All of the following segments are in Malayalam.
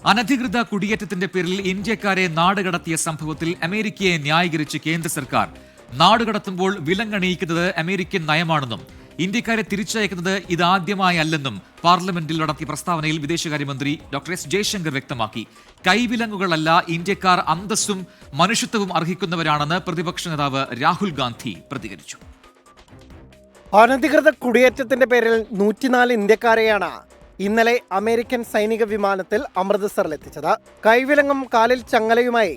അനധികൃത കുടിയേറ്റത്തിന്റെ പേരിൽ ഇന്ത്യക്കാരെ നാടുകടത്തിയ സംഭവത്തിൽ അമേരിക്കയെ ന്യായീകരിച്ച് കേന്ദ്ര സർക്കാർ നാടുകടത്തുമ്പോൾ വിലങ്ങണിയിക്കുന്നത് അമേരിക്കൻ നയമാണെന്നും ഇന്ത്യക്കാരെ തിരിച്ചയക്കുന്നത് ഇതാദ്യമായല്ലെന്നും പാർലമെന്റിൽ നടത്തിയ പ്രസ്താവനയിൽ വിദേശകാര്യമന്ത്രി ഡോക്ടർ എസ് ജയശങ്കർ വ്യക്തമാക്കി. കൈവിലങ്ങുകളല്ല, ഇന്ത്യക്കാർ അന്തസ്സും മനുഷ്യത്വവും അർഹിക്കുന്നവരാണെന്ന് പ്രതിപക്ഷ നേതാവ് രാഹുൽ ഗാന്ധി പ്രതികരിച്ചു. അനധികൃത കുടിയേറ്റത്തിന്റെ പേരിൽ 104 ഇന്ത്യക്കാരെയാണ് ഇന്നലെ അമേരിക്കൻ സൈനിക വിമാനത്തിൽ അമൃത്സറിലെത്തിച്ചത്. കൈവിലങ്ങും കാലിൽ ചങ്ങലയുമായി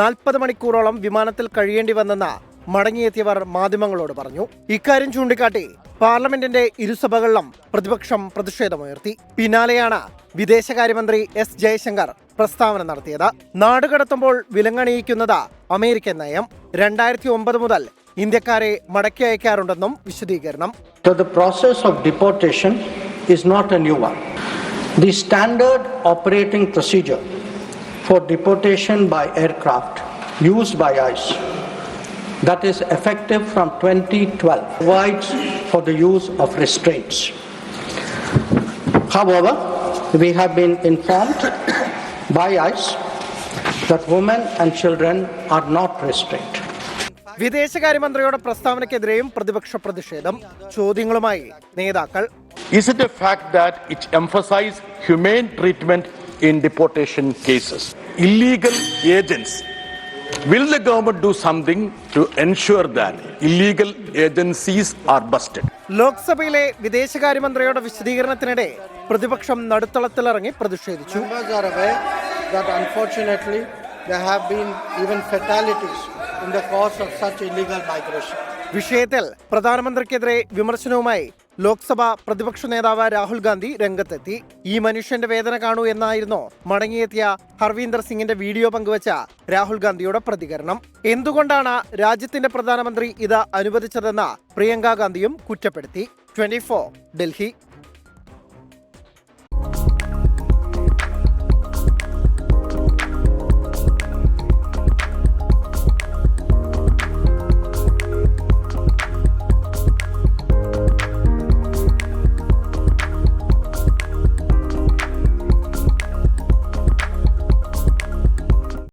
40 മണിക്കൂറോളം വിമാനത്തിൽ കഴിയേണ്ടി വന്നെന്ന് മടങ്ങിയെത്തിയവർ മാധ്യമങ്ങളോട് പറഞ്ഞു. ഇക്കാര്യം ചൂണ്ടിക്കാട്ടി പാർലമെന്റിന്റെ ഇരുസഭകളിലും പ്രതിപക്ഷം പ്രതിഷേധമുയർത്തി. പിന്നാലെയാണ് വിദേശകാര്യമന്ത്രി എസ് ജയശങ്കർ പ്രസ്താവന നടത്തിയത്. നാടുകടത്തുമ്പോൾ വിലങ്ങണിയിക്കുന്നത് അമേരിക്കൻ നയം. 2009 മുതൽ ഇന്ത്യക്കാരെ മടക്കി അയക്കാറുണ്ടെന്നും വിശദീകരണം. The process of deportation is not a new one. The standard operating procedure for deportation by aircraft used by ICE, that is effective from 2012, provides for the use of restraints. However, we have been informed by ICE that women and children are not restrained. വിദേശകാര്യമന്ത്രിയുടെ പ്രസ്താവനയ്ക്കെതിരെയും പ്രതിപക്ഷ പ്രതിഷേധം. ചോദ്യങ്ങളുമായി നേതാക്കൾ. Is it a fact that it emphasizes humane treatment in deportation cases? Illegal agents. Will the government do something to ensure that illegal agencies are busted? ലോക്സഭയിലെ വിദേശകാര്യമന്ത്രിയുടെ വിശദീകരണത്തിനിടെ പ്രതിപക്ഷം നടുത്തളത്തിലിറങ്ങി പ്രതിഷേധിച്ചു. വിഷയത്തിൽ പ്രധാനമന്ത്രിക്കെതിരെ വിമർശനവുമായി ലോക്സഭ പ്രതിപക്ഷ നേതാവ് രാഹുൽ ഗാന്ധി രംഗത്തെത്തി. ഈ മനുഷ്യന്റെ വേദന കാണൂ എന്നായിരുന്നു മടങ്ങിയെത്തിയ ഹർവീന്ദർ സിംഗിന്റെ വീഡിയോ പങ്കുവച്ച രാഹുൽ ഗാന്ധിയുടെ പ്രതികരണം. എന്തുകൊണ്ടാണ് രാജ്യത്തിന്റെ പ്രധാനമന്ത്രി ഇത് അനുവദിച്ചതെന്ന് പ്രിയങ്ക ഗാന്ധിയും കുറ്റപ്പെടുത്തി. 24 ഡൽഹി.